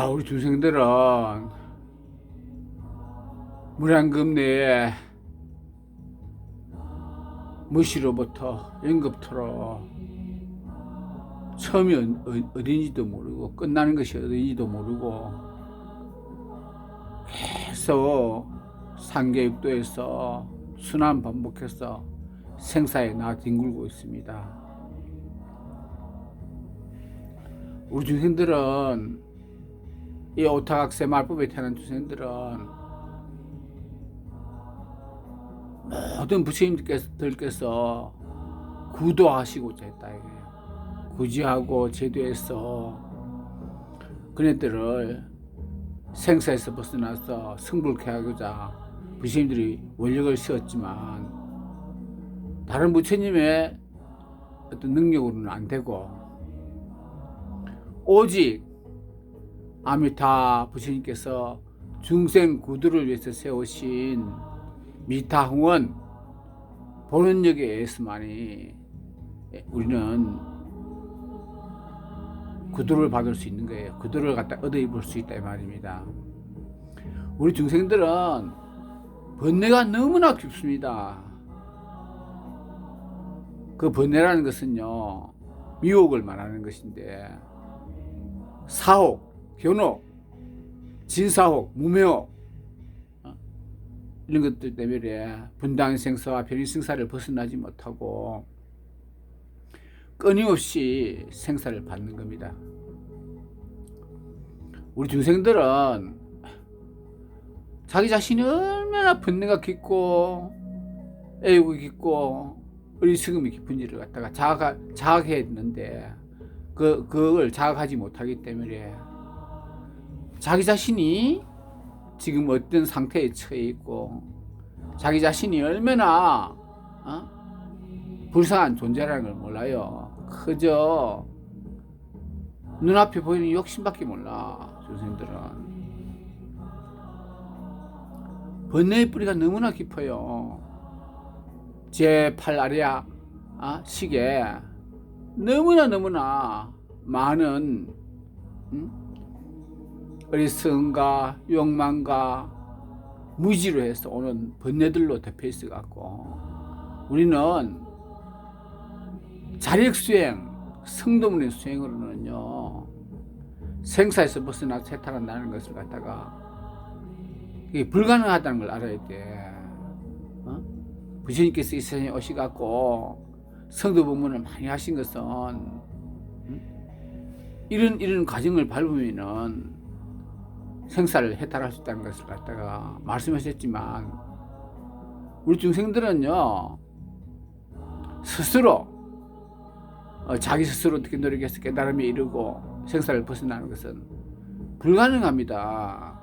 우리 중생들은 무량겁내에 무시로부터 연급토로 처음이 어딘지도 모르고 끝나는 것이 어딘지도 모르고 계속 상계육도에서 순환 반복해서 생사에 나뒹굴고 있습니다. 우리 중생들은 이 오타각세 말법에 태어난 중생들은 모든 부처님들께서 구도하시고자 했다 이거예요. 구지하고 제도해서 그네들을 생사에서 벗어나서 승불케 하고자 부처님들이 원력을 씌웠지만 다른 부처님의 어떤 능력으로는 안 되고 오직 아미타 부처님께서 중생 구도를 위해서 세우신 미타홍원 본원력에 의해서만이 우리는 구도를 받을 수 있는 거예요. 구도를 갖다 얻어 입을 수 있다 이 말입니다. 우리 중생들은 번뇌가 너무나 깊습니다. 그 번뇌라는 것은요 미혹을 말하는 것인데 사혹, 견혹, 진사혹, 무명혹 이런 것들 때문에 분당생사와 변이생사를 벗어나지 못하고 끊임없이 생사를 받는 겁니다. 우리 중생들은 자기 자신이 얼마나 번뇌가 깊고 애욕이 깊고 어리석음이 깊은지를 갖다가 자각해야 했는데 그걸 자각하지 못하기 때문에 자기 자신이 지금 어떤 상태에 처해 있고 자기 자신이 얼마나 불쌍한 존재라는 걸 몰라요. 그저 눈앞에 보이는 욕심밖에 몰라. 중생들은 번뇌의 뿌리가 너무나 깊어요. 제8 아리아 시계 너무나 많은 어리석음과 욕망과 무지로 해서 오는 번뇌들로 덮여 있어 갖고 우리는 자력수행, 성도문의 수행으로는요 생사에서 벗어나 세탈한다는 것을 갖다가 이게 불가능하다는 걸 알아야 돼. 부처님께서 이 세상에 오셔갖고 성도 법문을 많이 하신 것은 이런 과정을 밟으면은 생사를 해탈할 수 있다는 것을 갖다가 말씀하셨지만 우리 중생들은요 스스로 자기 스스로 어떻게 노력해서 깨달음에 이르고 생사를 벗어나는 것은 불가능합니다.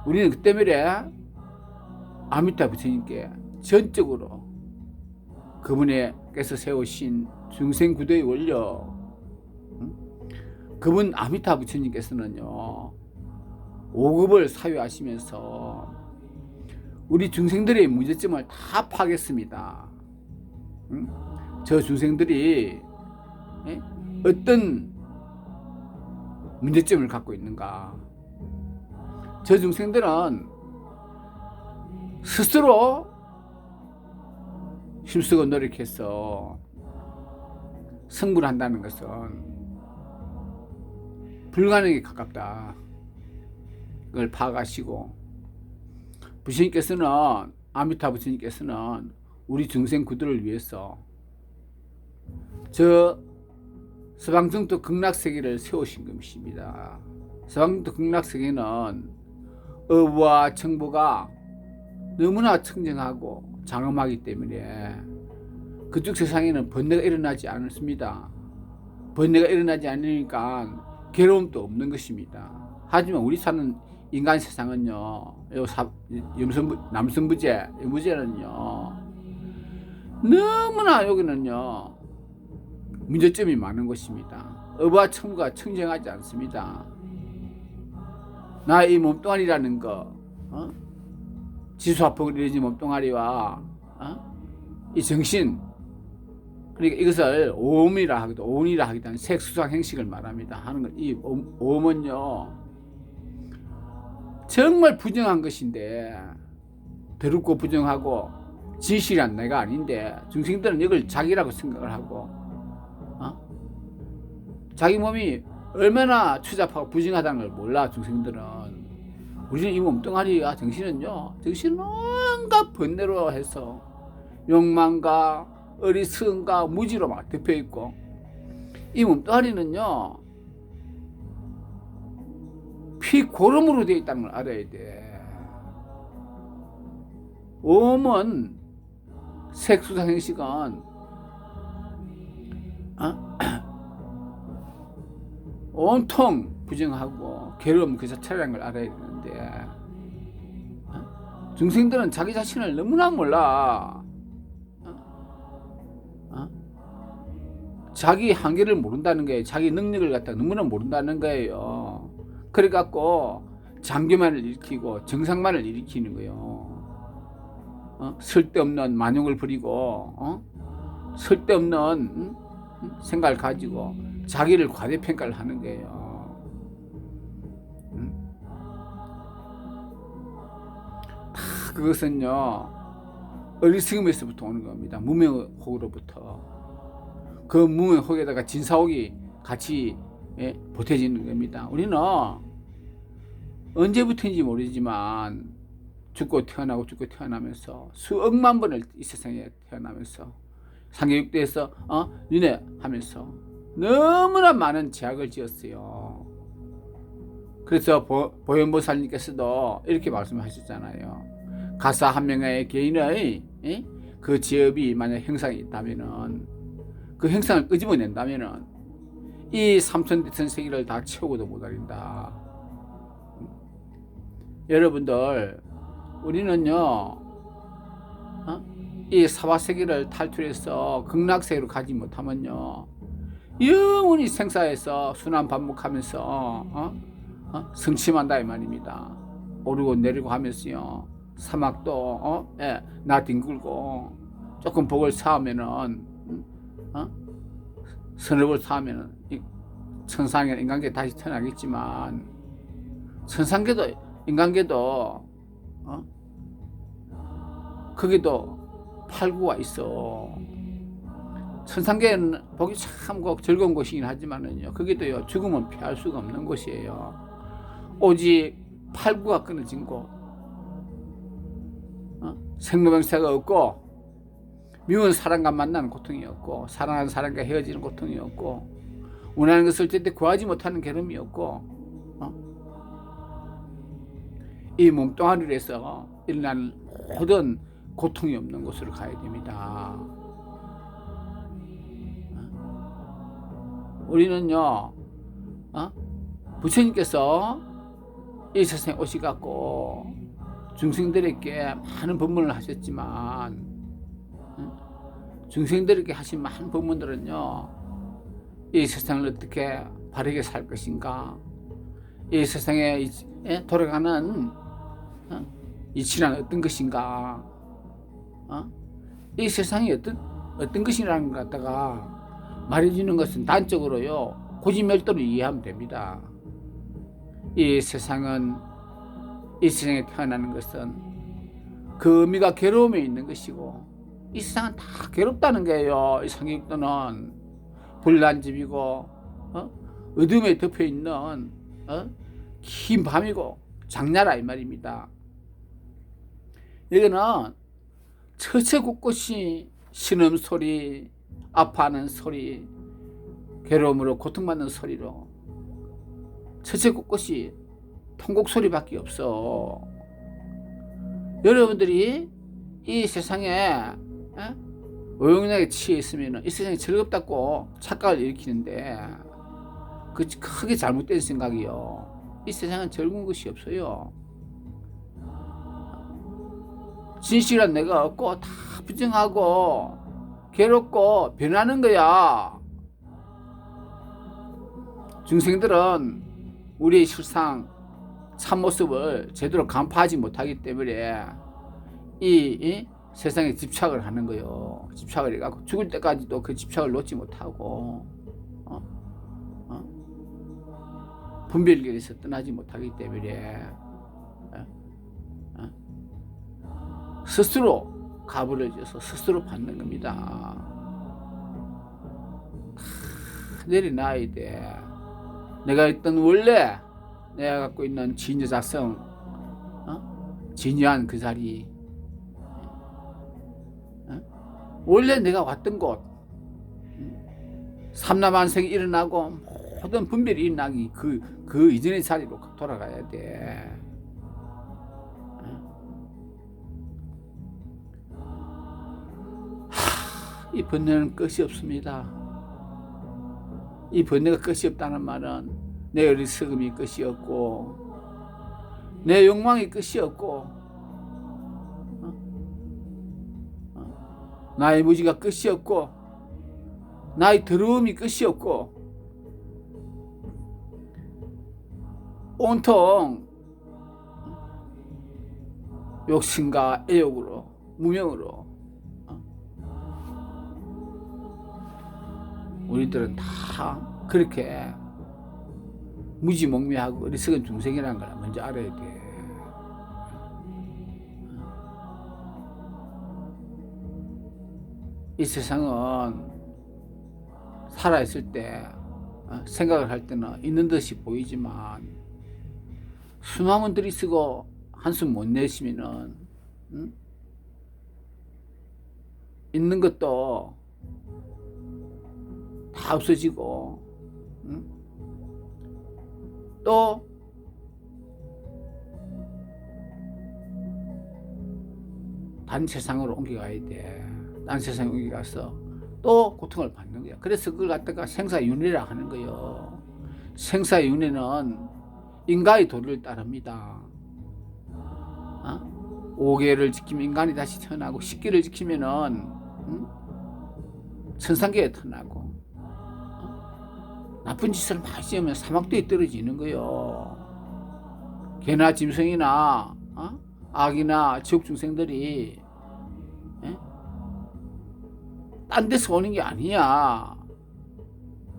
우리는 그 때문에 아미타 부처님께 전적으로 그분께서 세우신 중생구도의 원력 그분 아미타 부처님께서는요 5급을 사유하시면서 우리 중생들의 문제점을 다 파겠습니다. 저 중생들이 어떤 문제점을 갖고 있는가. 저 중생들은 스스로 힘쓰고 노력해서 승부를 한다는 것은 불가능에 가깝다. 그걸 파악하시고 부처님께서는 아미타 부처님께서는 우리 중생 구도를 위해서 저 서방정토 극락세계를 세우신 것입니다. 서방정토 극락세계는 어부와 정보가 너무나 청정하고 장엄하기 때문에 그쪽 세상에는 번뇌가 일어나지 않습니다. 번뇌가 일어나지 않으니까 괴로움도 없는 것입니다. 하지만 우리 사는 인간 세상은요, 남성부재, 무재는요, 너무나 여기는요, 문제점이 많은 것입니다. 어부와 청부가 청정하지 않습니다. 나의 이 몸뚱아리라는 거, 지수화폭을 이루어진 몸뚱아리와 이 정신, 그러니까 이것을 오음이라 하기도 오운이라 하기도 하는 색수상 행식을 말합니다. 하는 것. 이 오음은요 정말 부정한 것인데 더럽고 부정하고 진실한 내가 아닌데 중생들은 이걸 자기라고 생각을 하고 자기 몸이 얼마나 추잡하고 부정하다는 걸 몰라. 중생들은 우리는 이 몸뚱아리야. 정신은요 정신은 온갖 번뇌로 해서 욕망과 어리석음과 무지로 막 덮여있고 이 몸뚱아리는요 피고름으로 되어 있다는 걸 알아야 돼. 오음은 색수상 행식은 온통 부정하고 괴로움 그 자체라는 걸 알아야 되는데 중생들은 자기 자신을 너무나 몰라. 자기 한계를 모른다는 거예요. 자기 능력을 갖다 너무나 모른다는 거예요. 그래갖고 장교만을 일으키고 정상만을 일으키는 거예요. 쓸데없는 만용을 부리고 쓸데없는 생각을 가지고 자기를 과대평가를 하는 거예요. 다 그것은요 어리석음에서부터 오는 겁니다. 무명혹으로부터. 그 무명혹에다가 진사혹이 같이 보태지는 겁니다. 우리는 언제부터인지 모르지만 죽고 태어나면서 수억만 번을 이 세상에 태어나면서 상계육대에서 윤회 하면서 너무나 많은 죄악을 지었어요. 그래서 보현보살님께서도 이렇게 말씀하셨잖아요. 가사 한 명의 개인의 그 죄업이 만약 형상이 있다면은 그 형상을 끄집어낸다면은 이 삼천대천 세계를 다 채우고도 못하린다. 여러분들 우리는요 이 사바세계를 탈출해서 극락세계로 가지 못하면요 영원히 생사에서 순환 반복하면서 성취한다 이 말입니다. 오르고 내리고 하면서요 사막도 나 뒹굴고 조금 복을 쌓으면은 선업을 쌓으면은 천상에 인간계 다시 태어나겠지만 천상계도 인간계도 거기도 팔구가 있어. 천상계는 보기 참 즐거운 곳이긴 하지만은요 거기도요 죽음은 피할 수가 없는 곳이에요. 오직 팔구가 끊어진 곳, 생로병사가 없고 미운 사람과 만나는 고통이 없고 사랑하는 사람과 헤어지는 고통이 없고 원하는 것을 절대 구하지 못하는 괴로움이 없고 이 몸뚱아리로 해서 일어나는 모든 고통이 없는 곳으로 가야 됩니다. 우리는요 부처님께서 이 세상에 오셔갖고 중생들에게 많은 법문을 하셨지만 중생들에게 하신 많은 법문들은요 이 세상을 어떻게 바르게 살 것인가, 이 세상에 돌아가는 이치란 어떤 것인가, 이 세상이 어떤 것이라는 것 갖다가 말해주는 것은 단적으로요 고지멸도로 이해하면 됩니다. 이 세상에 태어나는 것은 그 의미가 괴로움에 있는 것이고 이 세상은 다 괴롭다는 거예요. 이 상객도는 불난집이고 어둠에 덮여있는 긴 밤이고 장나라 이 말입니다. 여기는 처체 곳곳이 신음소리, 아파하는 소리, 괴로움으로 고통받는 소리로 처체 곳곳이 통곡소리밖에 없어. 여러분들이 이 세상에 오용락에 취해 있으면 이 세상이 즐겁다고 착각을 일으키는데 그 크게 잘못된 생각이요. 이 세상은 즐거운 것이 없어요. 진실한 내가 없고 다 부정하고 괴롭고 변하는 거야. 중생들은 우리의 실상 참모습을 제대로 간파하지 못하기 때문에 이 세상에 집착을 하는 거요. 집착을 해갖고 죽을 때까지도 그 집착을 놓지 못하고 분별길에서 떠나지 못하기 때문에 스스로 가부를 져서 스스로 받는 겁니다. 다 내려놔야 돼. 내가 있던 원래 내가 갖고 있는 진여자성, 진여한 그 자리, 원래 내가 왔던 곳, 삼라만생이 일어나고 모든 분별이 일어나기 그 이전의 자리로 돌아가야 돼. 이 번뇌는 끝이 없습니다. 이 번뇌가 끝이 없다는 말은 내 어리석음이 끝이 없고 내 욕망이 끝이 없고 나의 무지가 끝이 없고 나의 더러움이 끝이 없고 온통 욕심과 애욕으로 무명으로 우리들은 다 그렇게 무지몽매하고 어리석은 중생이라는 걸 먼저 알아야 돼. 이 세상은 살아있을 때 생각을 할 때는 있는 듯이 보이지만 수많은 들이쓰고 한숨 못 내쉬면은 있는 것도 다 없어지고 또 다른 세상으로 옮겨가야 돼. 다른 세상에 옮겨가서 또 고통을 받는 거야. 그래서 그걸 갖다가 생사윤회라 하는 거예요. 생사윤회는 인간의 도리를 따릅니다. 5개를 지키면 인간이 다시 태어나고 10개를 지키면은 천상계에 태어나고 나쁜 짓을 많이 지으면 사막도에 떨어지는 거요. 개나 짐승이나 악이나 지옥중생들이 딴 데서 오는 게 아니야.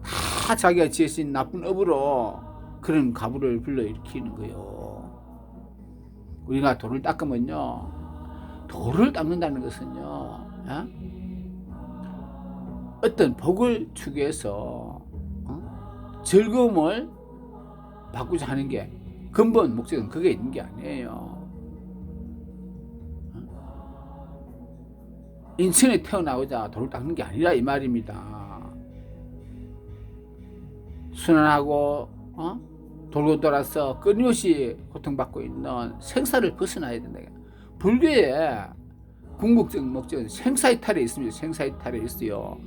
다 자기가 지으신 나쁜 업으로 그런 가부를 불러일으키는 거요. 우리가 돌을 닦으면요, 돌을 닦는다는 것은요, 어떤 복을 추구해서 즐거움을 바꾸자 하는 게 근본 목적은 그게 있는 게 아니에요. 인천에 태어나고자 돌을 닦는 게 아니라 이 말입니다. 순환하고 돌고 돌아서 끊임없이 고통받고 있는 생사를 벗어나야 된다. 불교의 궁극적 목적은 생사이탈에 있습니다. 생사이탈에 있어요.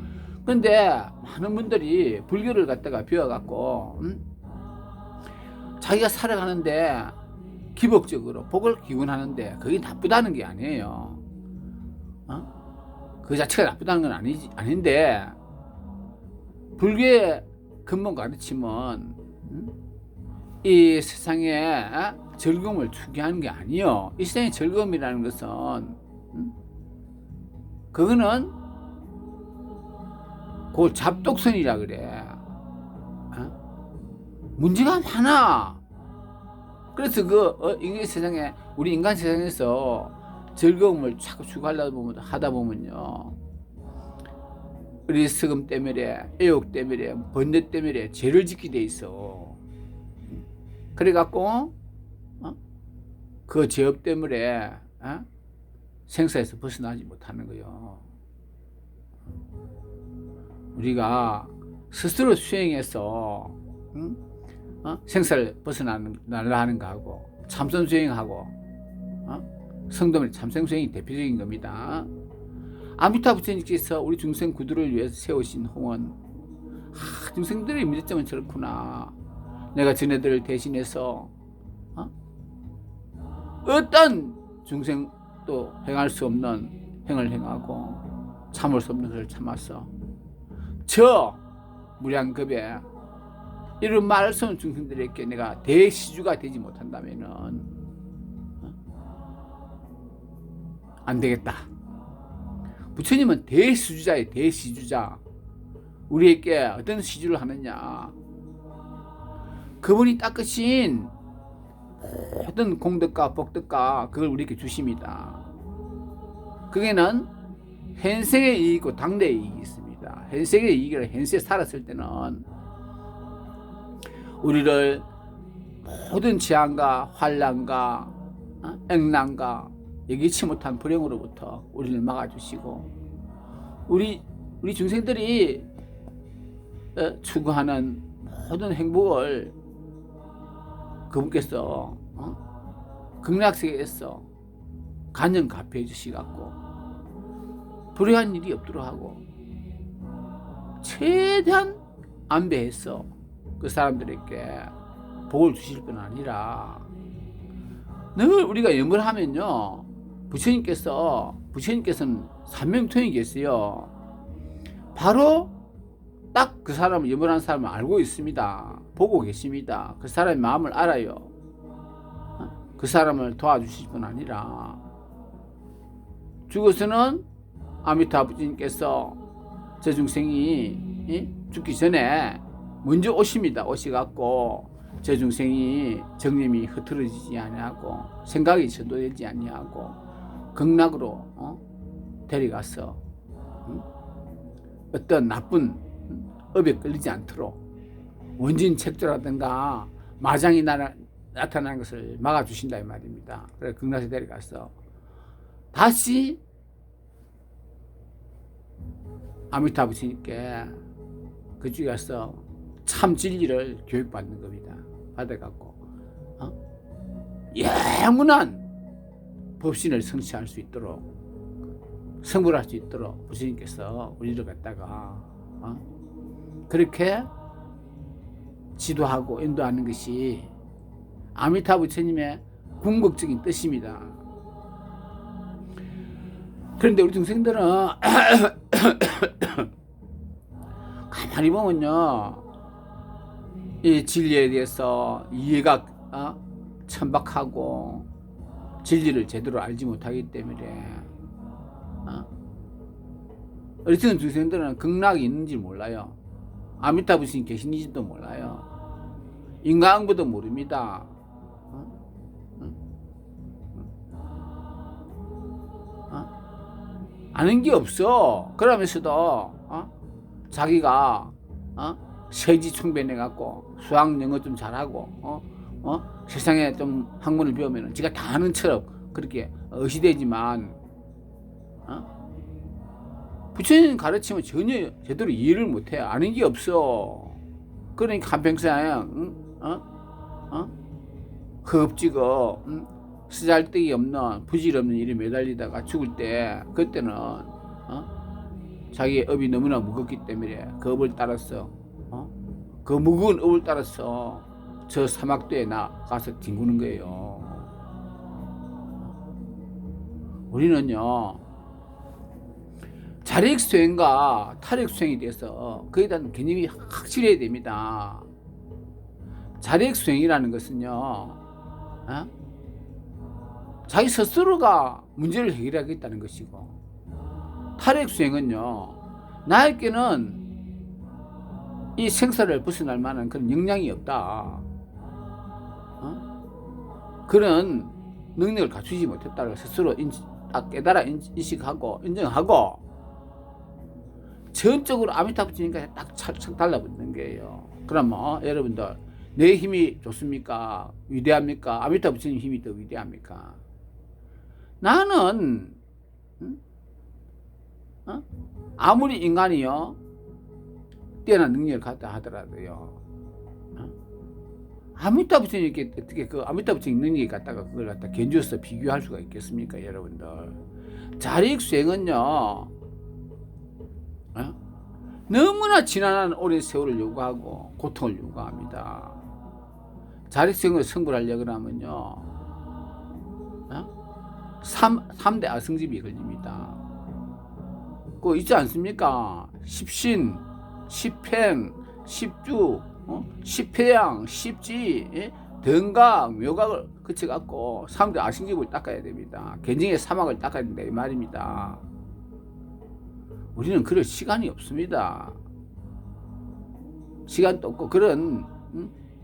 그런데 많은 분들이 불교를 갖다가 배워갖고 자기가 살아가는데 기복적으로 복을 기원하는데 그게 나쁘다는 게 아니에요. 그 자체가 나쁘다는 건 아닌데 불교의 근본 가르침은 이 세상에 즐거움을 추구하는 게 아니요. 이 세상의 즐거움이라는 것은 그거는 그 잡독선이라 그래. 문제가 많아. 그래서 이 세상에 우리 인간 세상에서 즐거움을 자꾸 하다 보면요, 어리석음 때문에, 애욕 때문에, 번뇌 때문에 죄를 짓게 돼 있어. 그래갖고 그 죄업 때문에 생사에서 벗어나지 못하는 거요. 우리가 스스로 수행해서 생사를 벗어나려 하는 거하고 참선 수행하고 성도의 참선 수행이 대표적인 겁니다. 아미타 부처님께서 우리 중생 구두를 위해서 세우신 홍원, 중생들의 문제점은 저렇구나. 내가 저네들을 대신해서 어떤 중생도 행할 수 없는 행을 행하고 참을 수 없는 것을 참았어. 저 무량겁에 이런 말을 쓰는 중생들에게 내가 대시주가 되지 못한다면은 안 되겠다. 부처님은 대시주자예요. 대시주자. 우리에게 어떤 시주를 하느냐, 그분이 닦으신 모든 공덕과 복덕과 그걸 우리에게 주십니다. 그게는 현생의 이익이고 당대의 이익이 있습니다. 현생의 이익이라, 현세에 살았을 때는 우리를 모든 재앙과 환난과 액난과 예기치 못한 불행으로부터 우리를 막아주시고, 우리 중생들이 추구하는 모든 행복을 그분께서 극락세계에서 간접 갚여 주시갖고 불행한 일이 없도록 하고 최대한 안배해서 그 사람들에게 복을 주실 뿐 아니라, 늘 우리가 염을 하면요, 부처님께서는 삼명통이 계세요. 바로 딱 그 사람을, 염을한 사람을 알고 있습니다. 보고 계십니다. 그 사람의 마음을 알아요. 그 사람을 도와주실 뿐 아니라, 죽어서는 아미타 아버지님께서 저 중생이 죽기 전에 먼저 오십니다. 오시갖고 저 중생이 정념이 흐트러지지 아니하고 생각이 전도되지 아니하고 극락으로 데려가서 어떤 나쁜 업에 끌리지 않도록 원진 책조라든가 마장이 나타나는 것을 막아주신다 이 말입니다. 그래서 극락에 데려가서 다시 아미타 부처님께 그쪽에 가서 참 진리를 교육받는 겁니다. 받아갖고 영원한 법신을 성취할 수 있도록, 성불할 수 있도록 부처님께서 우리를 갖다가 그렇게 지도하고 인도하는 것이 아미타 부처님의 궁극적인 뜻입니다. 그런데 우리 중생들은 가만히 보면요, 이 진리에 대해서 이해가 천박하고 진리를 제대로 알지 못하기 때문에 어리석은 중생들은 극락이 있는지 몰라요. 아미타 부처님 계신지도 몰라요. 인간보다 모릅니다. 아는 게 없어. 그러면서도 자기가 세지총변해갖고 수학 영어 좀 잘하고 세상에 좀 학문을 배우면 지가 다 아는 처럼 그렇게 의시되지만 부처님 가르치면 전혀 제대로 이해를 못해요. 아는 게 없어. 그러니까 한평생 허겁지겁 쓰잘데기 없는 부질없는 일에 매달리다가 죽을 때, 그때는 자기의 업이 너무나 무겁기 때문에 그 업을 따라서 그 무거운 업을 따라서 저 사막도에 나가서 뒹구는 거예요. 우리는요, 자력 수행과 타력 수행에 대해서 그에 대한 개념이 확실해야 됩니다. 자력 수행이라는 것은요, 자기 스스로가 문제를 해결하겠다는 것이고, 타력 수행은요, 나에게는 이 생사를 벗어날 만한 그런 역량이 없다, 그런 능력을 갖추지 못했다고 스스로 딱 깨달아 인식하고 인정하고 전적으로 아미타 부처님까지 딱 착착 달라붙는 거예요. 그러면 여러분들, 내 힘이 좋습니까? 위대합니까? 아미타 부처님 힘이 더 위대합니까? 나는 아무리 인간이요 뛰어난 능력을 갖다 하더라도요, 아미타 부처님께 어떻게 그 아미타 부처님 능력을 갖다가 그걸 갖다 견주어서 비교할 수가 있겠습니까, 여러분들? 자력 수행은요, 너무나 지난한 오랜 세월을 요구하고 고통을 요구합니다. 자력 수행을 성불하려고 하면요, 3대 아성집이 걸립니다. 그거 있지 않습니까? 십신, 십행, 십주, 십회양, 십지, 등각, 묘각을 거쳐갖고 3대 아성집을 닦아야 됩니다. 견정의 사막을 닦아야 된다 이 말입니다. 우리는 그럴 시간이 없습니다. 시간도 없고 그런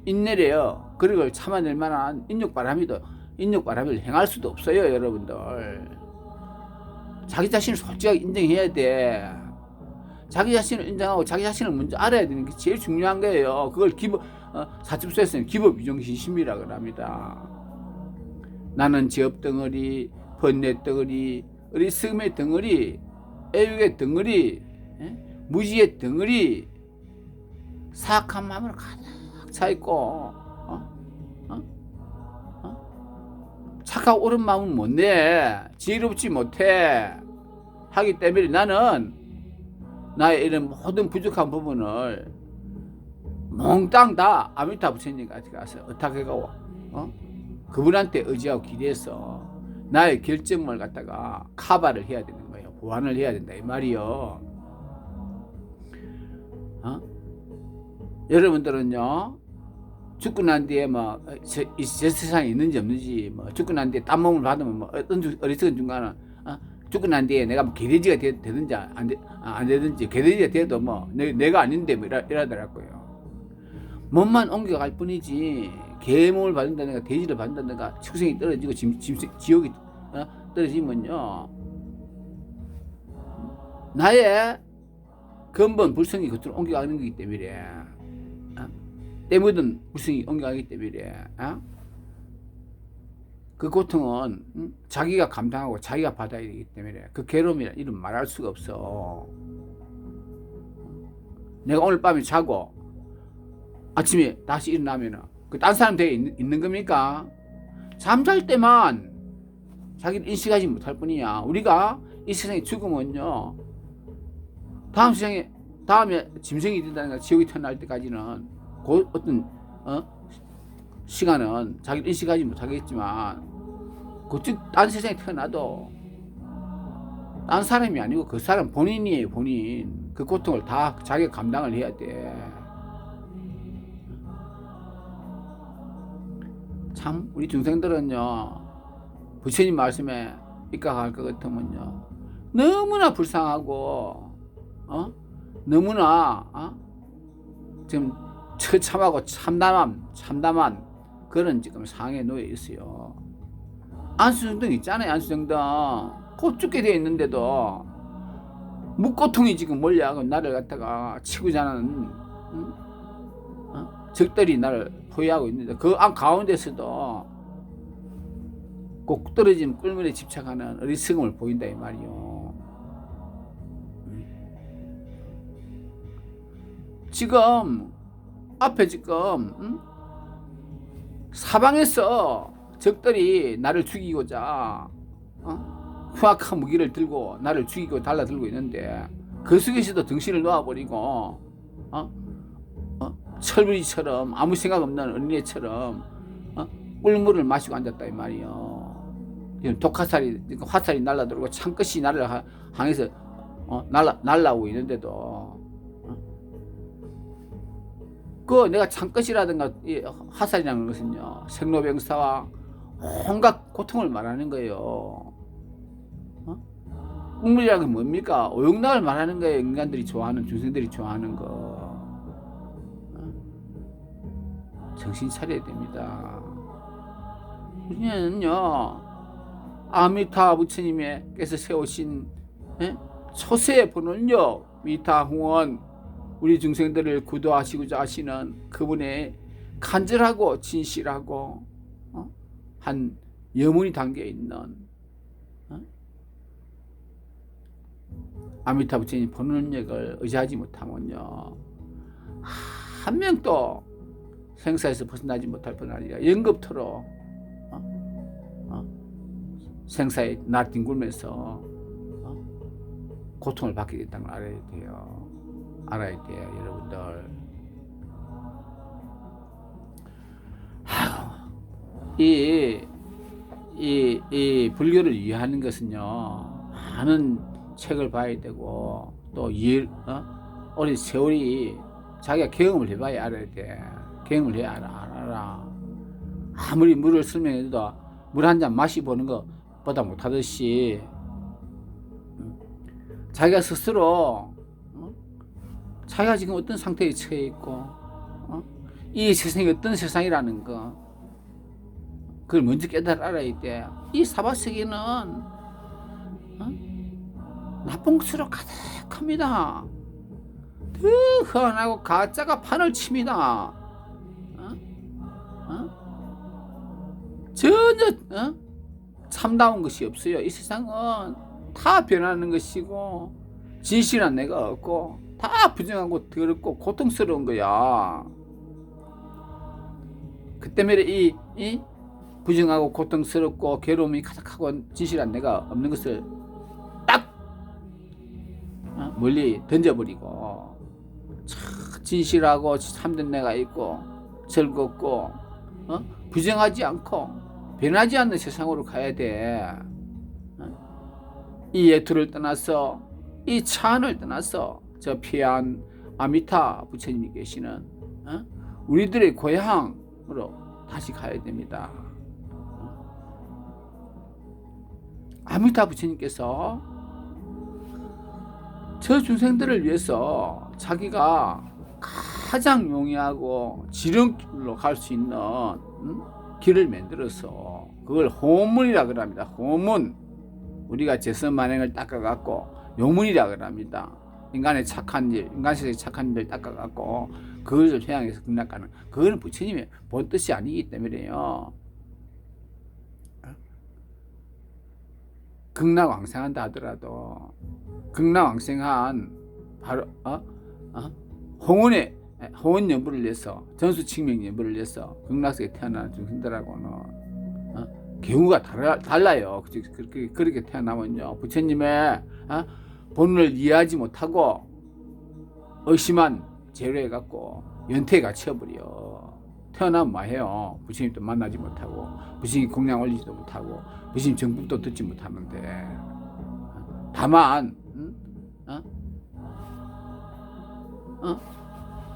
인내래요. 그런 걸 참아낼 만한 인력바람을 행할 수도 없어요, 여러분들. 자기 자신을 솔직하게 인정해야 돼. 자기 자신을 인정하고 자기 자신을 먼저 알아야 되는 게 제일 중요한 거예요. 그걸 사집소에서는 기법 위정신심이라고 합니다. 나는 지업 덩어리, 번뇌 덩어리, 어리석음의 덩어리, 애욕의 덩어리, 무지의 덩어리, 사악한 마음으로 가득 차 있고, 착하고 옳은 마음은 못 내. 지혜롭지 못해. 하기 때문에 나는 나의 이런 모든 부족한 부분을 몽땅 다 아미타 부처님까지 가서 어떻게 가고, 그분한테 의지하고 기대해서 나의 결점을 갖다가 카바를 해야 되는 거예요. 보완을 해야 된다 이 말이요. 여러분들은요, 죽고 난 뒤에 이 세상에 있는지 없는지, 죽고 난 뒤에 딴 몸을 받으면 어떤 어리석은 중간은 죽고 난 뒤에 내가 개돼지가 되든지 안 되든지, 개돼지가 돼도 내가 아닌데 이러더라고요. 몸만 옮겨갈 뿐이지, 개 몸을 받는다든가 돼지를 받는다든가 축생이 떨어지고 지옥이 떨어지면요, 나의 근본 불성이 겉으로 옮겨가는 거기 때문에, 때묻은 불성이 옮겨가기 때문에, 그 고통은 자기가 감당하고 자기가 받아야 되기 때문에 그 괴로움이란 이름 말할 수가 없어. 내가 오늘 밤에 자고 아침에 다시 일어나면은 그 딴 사람 되게 있는 겁니까? 잠잘 때만 자기를 인식하지 못할 뿐이야. 우리가 이 세상에 죽으면요, 다음에 짐승이 된다는 거, 지옥이 태어날 때까지는 그 어떤 시간은 자기를 인식하지 못하겠지만, 그쪽 딴 세상에 태어나도 딴 사람이 아니고 그 사람 본인이에요. 본인. 그 고통을 다 자기가 감당을 해야 돼. 참 우리 중생들은요, 부처님 말씀에 입각할 것 같으면요, 너무나 불쌍하고 너무나 지금 처참하고 참담한 그런 지금 상황에 놓여 있어요. 안수정등 있잖아요. 안수정등 곧 죽게 되어 있는데도 묵고통이 지금 몰려하고 나를 갖다가 치고 자는 적들이 나를 포위하고 있는데, 그 안 가운데서도 꼭 떨어진 꿀물에 집착하는 어리석음을 보인다 이 말이요. 지금 앞에 지금 사방에서 적들이 나를 죽이고자 흉악한 무기를 들고 나를 죽이고 달라들고 있는데, 그 속에서도 등신을 놓아버리고 철부지처럼 아무 생각 없는 어린애처럼 꿀물을 마시고 앉았다 이 말이요. 지금 화살이 날라들고 창끝이 나를 향해서 날라오고 있는데도, 그 내가 창끝이라든가 화살이라는 것은요, 생로병사와 온갖 고통을 말하는 거예요. 꿀물이라는 게 뭡니까? 오용락을 말하는 거예요. 인간들이 좋아하는, 중생들이 좋아하는 거. 정신 차려야 됩니다. 우리는요, 아미타 부처님께서 세우신 초세의 본원요, 미타홍원, 우리 중생들을 구도하시고자 하시는 그분의 간절하고 진실하고 한 염원이 담겨 있는 아미타 부처님 본원력을 의지하지 못하면요, 한 명도 생사에서 벗어나지 못할 뿐 아니라 영겁토록 생사에 나뒹굴면서 고통을 받게 된다는 걸 알아야 돼요. 알아야 돼요, 여러분들. 이 불교를 이해하는 것은요, 많은 책을 봐야 되고, 또 오랜 세월이 자기가 경험을 해봐야 알아야 돼. 경험을 해야 알아. 아무리 물을 설명해도 물 한 잔 마시보는 것보다 못하듯이, 자기가 스스로 자기가 지금 어떤 상태에 처해 있고 이 세상이 어떤 세상이라는 거 그걸 먼저 깨달아 알아야 돼. 이 사바세계는 나쁜 것으로 가득합니다. 흑한하고 가짜가 판을 칩니다. 전혀 참다운 것이 없어요. 이 세상은 다 변하는 것이고 진실한 내가 없고 다 부정하고 더럽고 고통스러운 거야. 그 때문에 이 부정하고 고통스럽고 괴로움이 가득하고 진실한 내가 없는 것을 딱 멀리 던져버리고 진실하고 참된 내가 있고 즐겁고 부정하지 않고 변하지 않는 세상으로 가야 돼. 이 예투를 떠나서 이 차안을 떠나서 저 피안 아미타 부처님이 계시는 우리들의 고향으로 다시 가야 됩니다. 아미타 부처님께서 저 중생들을 위해서 자기가 가장 용이하고 지름길로 갈 수 있는 길을 만들어서 그걸 호문이라 그럽니다. 호문. 우리가 제선만행을 닦아갖고 용문이라 그럽니다. 인간의 착한 일, 인간 세상의 착한 일을 닦아갖고 그것을 회양해서 극락가는 그거는 부처님의 본 뜻이 아니기 때문에요. 극락왕생한다 하더라도 극락왕생한 바로 홍원 연부를 내서 전수칙명 연부를 내서 극락세에 태어난 중생들하고는 경우가 달라요. 그렇게 태어나면요 부처님의 본을 이해하지 못하고 의심한 죄로 해갖고 연태에 갇혀버려. 태어나면 뭐해요? 부처님도 만나지 못하고 부처님 공양 올리지도 못하고 부처님 정법도 듣지 못하는데 다만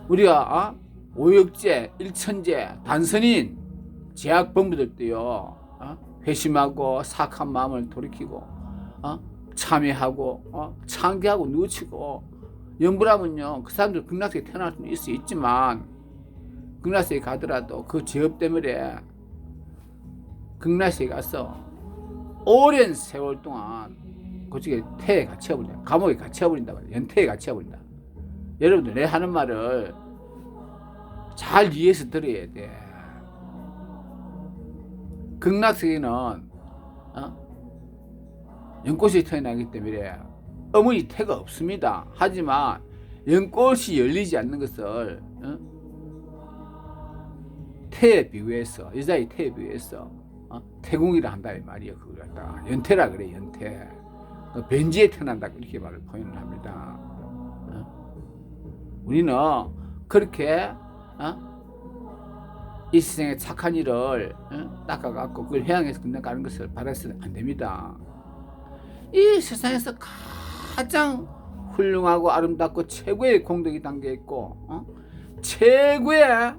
우리가 오역제, 일천제, 단선인 제약범부들도요 회심하고 사악한 마음을 돌이키고 참회하고 창기하고 누치고 염불하면요 그 사람들 극락세에 태어날 수는 있지만 극락세에 가더라도 그 죄업 때문에 극락세에 가서 오랜 세월 동안 그쪽에 태에 갇혀버린다. 감옥에 갇혀버린다. 연태에 갇혀버린다. 여러분들 내 하는 말을 잘 이해해서 들어야 돼. 극락세계는 연꽃이 태어나기 때문에 어머니 태가 없습니다. 하지만 연꽃이 열리지 않는 것을 태에 비유해서 여자의 태에 비유해서 태궁이라 한다 이 말이에요. 그걸 갖다가 연태라 그래. 연태. 변지에 태어난다 이렇게 말을 표현을 합니다. 우리는 그렇게 이 세상에 착한 일을 닦아갖고 그걸 회양해서 끝나가는 것을 바라서는 안 됩니다. 이 세상에서 가장 훌륭하고 아름답고 최고의 공덕이 담겨 있고 최고의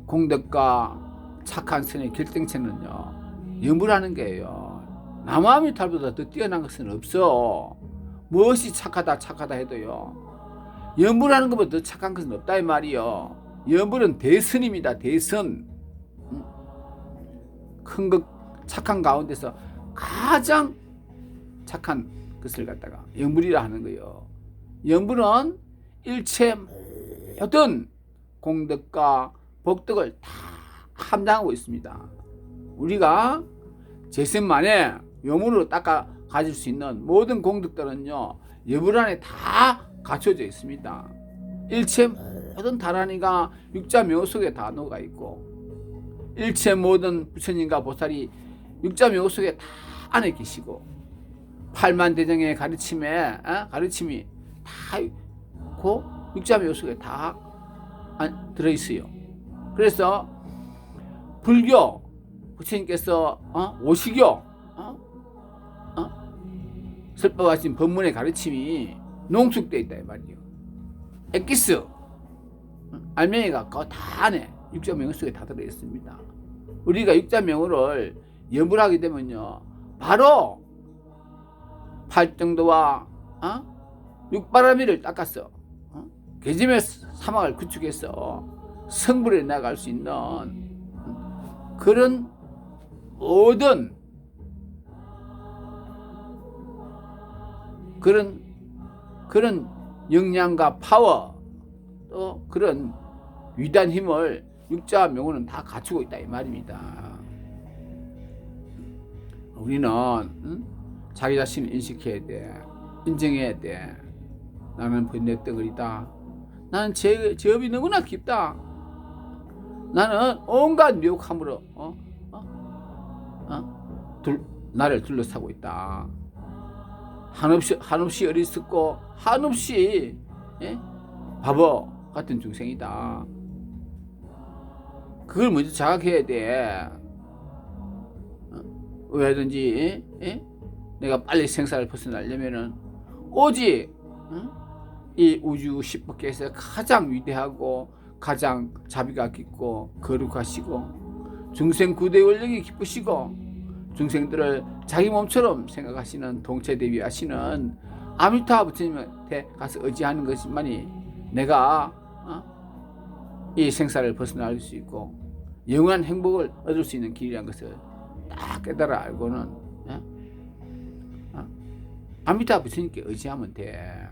공덕과 착한 선의 결정체는요 염불하는 게예요. 남아미탈보다 더 뛰어난 것은 없어. 무엇이 착하다 해도요 염불하는 것보다 더 착한 것은 없다 이 말이요. 염불은 대선입니다. 대선. 큰 것 착한 가운데서 가장 착한 것을 갖다가 염불이라 하는 거예요. 염불은 일체 모든 공덕과 복덕을 다 함당하고 있습니다. 우리가 제선만에 염불로 닦아 가질 수 있는 모든 공덕들은요 염불 안에 다 갖춰져 있습니다. 일체 모든 다란이가 육자묘 속에 다 녹아 있고 일체 모든 부처님과 보살이 육자묘 속에 다 안에 계시고 팔만대장의 가르침이 다 그 육자묘 속에 다 들어있어요. 그래서 불교 부처님께서 오시교 설법하신 법문의 가르침이 농축되어 있다 이 말이에요. 엑기스 알맹이가 그 다 안에 육자명어 속에 다 들어있습니다. 우리가 육자명호를 염불하게 되면요, 바로 팔정도와 육바라밀을 닦았어. 계집의 사막을 구축해서 성불에 나갈 수 있는 그런 모든 그런 역량과 파워, 또 그런 위대한 힘을 육자명호는 다 갖추고 있다 이 말입니다. 우리는 자기 자신을 인식해야 돼. 인정해야 돼. 나는 번뇌 덩어리다. 나는 죄업이 너무나 깊다. 나는 온갖 미혹함으로 나를 둘러싸고 있다. 한없이 어리석고 한없이 바보 같은 중생이다. 그걸 먼저 자각해야 돼. 왜든지 내가 빨리 생사를 벗어나려면은 오직 이 우주 십법계에서 가장 위대하고 가장 자비가 깊고 거룩하시고 중생 구대 원력이 기쁘시고 중생들을 자기 몸처럼 생각하시는 동체대비하시는 아미타 부처님한테 가서 의지하는 것만이 내가 이 생사를 벗어날 수 있고 영원한 행복을 얻을 수 있는 길이라는 것을 딱 깨달아 알고는 아미타 부처님께 의지하면 돼.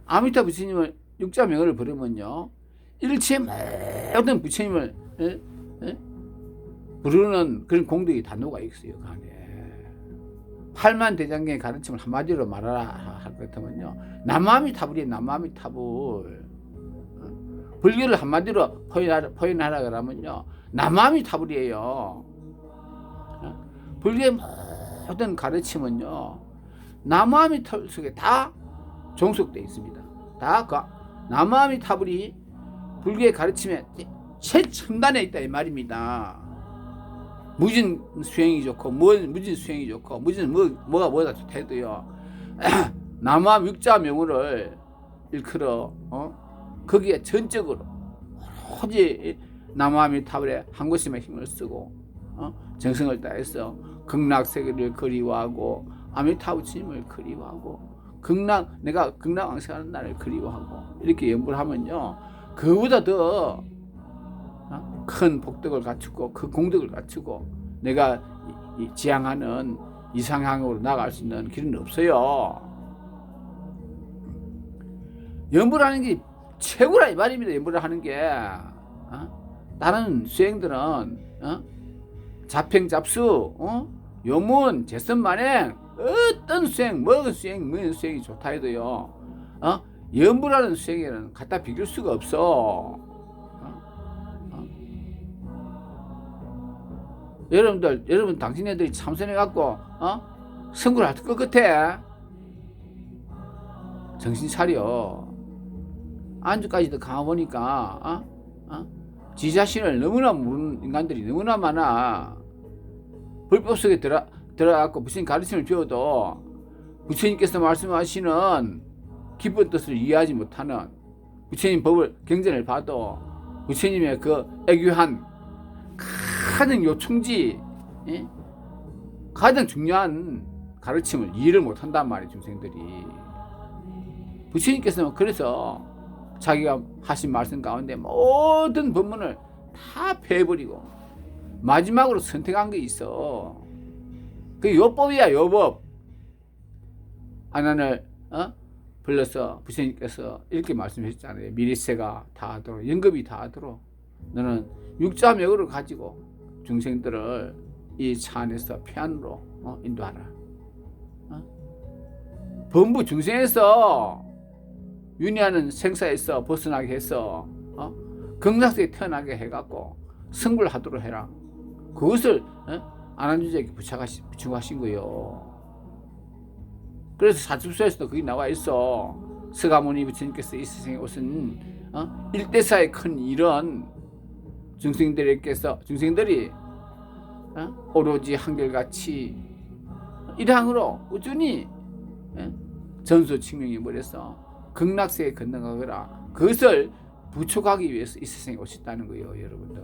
아미타 부처님을 육자명호를 부르면요, 일체 모든 부처님을 부르는 그런 공덕이 다 녹아 있어요. 그 안에 팔만대장경의 가르침을 한마디로 말하라 할 것 같으면요, 남아미타불이에요. 남아미타불. 불교를 한마디로 표현하라 그러면요, 남아미타불이에요. 불교의 모든 가르침은요, 남아미타불 속에 다 종속되어 있습니다. 다 그 남아미타불이 불교의 가르침에 최첨단에 있다 이 말입니다. 무진 수행이 좋고 무진 수행이 좋고 무진 뭐가 뭐다 좋대도요, 남아 육자명호를 일컬어 거기에 전적으로 오로지 남아미타불에 한 곳에만 힘을 쓰고 정성을 다해서 극락세계를 그리워하고 아미타부처님을 그리워하고 내가 극락왕생하는 날을 그리워하고 이렇게 연구를 하면요, 그보다 더 큰 복덕을 갖추고 그 공덕을 갖추고 내가 지향하는 이상향으로 나아갈 수 있는 길은 없어요. 연구를 게 최고라 이 말입니다. 연구를 하는 게 다른 수행들은 자평잡수 요문 제선만행 어떤 수행 무슨 수행이 좋다 해도요, 연불하는 수행에는 갖다 비길 수가 없어. 여러분 당신네들이 참선해갖고 성불할 것 같아? 정신 차려. 안주까지도 가보니까 지 자신을 너무나 모르는 인간들이 너무나 많아. 불법 속에 들어가고 부처님 가르침을 배워도 부처님께서 말씀하시는 깊은 뜻을 이해하지 못하는, 부처님 법을 경전을 봐도 부처님의 그 애교한 가장 요충지 가장 중요한 가르침을 이해를 못한단 말이에요. 중생들이. 부처님께서는 그래서 자기가 하신 말씀 가운데 모든 법문을 다 패버리고 마지막으로 선택한 게 있어. 그 요법이야, 요법. 아난을 불러서 부처님께서 이렇게 말씀하셨잖아요. 미리세가 다 하도록, 연급이 다 하도록 너는 육자명호를 가지고 중생들을 이 차 안에서 편안으로 인도하라. 범부 중생에서 윤회하는 생사에서 벗어나게 해서 극락세에 태어나게 해갖고 성불하도록 해라. 그것을 아난주자에게 부착하신 거예요. 그래서 사집소에서도 거기 나와 있어. 서가모니 부처님께서 이 세상에 오신 일대사의 큰 일은 중생들이 오로지 한결같이 일항으로 꾸준히 전수증명해 버려서 극락세에 건너가거라. 그것을 부촉하기 위해서 이 세상에 오셨다는 거예요, 여러분들.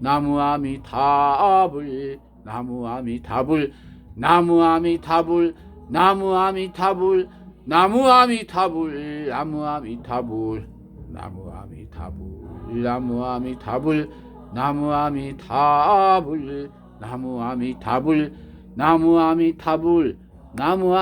나무아미타불 나무아미타불 나무아미타불 나무아미타불 나무아미타불 나무아미타불 나무아미타불 나무아미타불 나무아미타불 나무아미타불 나무아미타불 나무아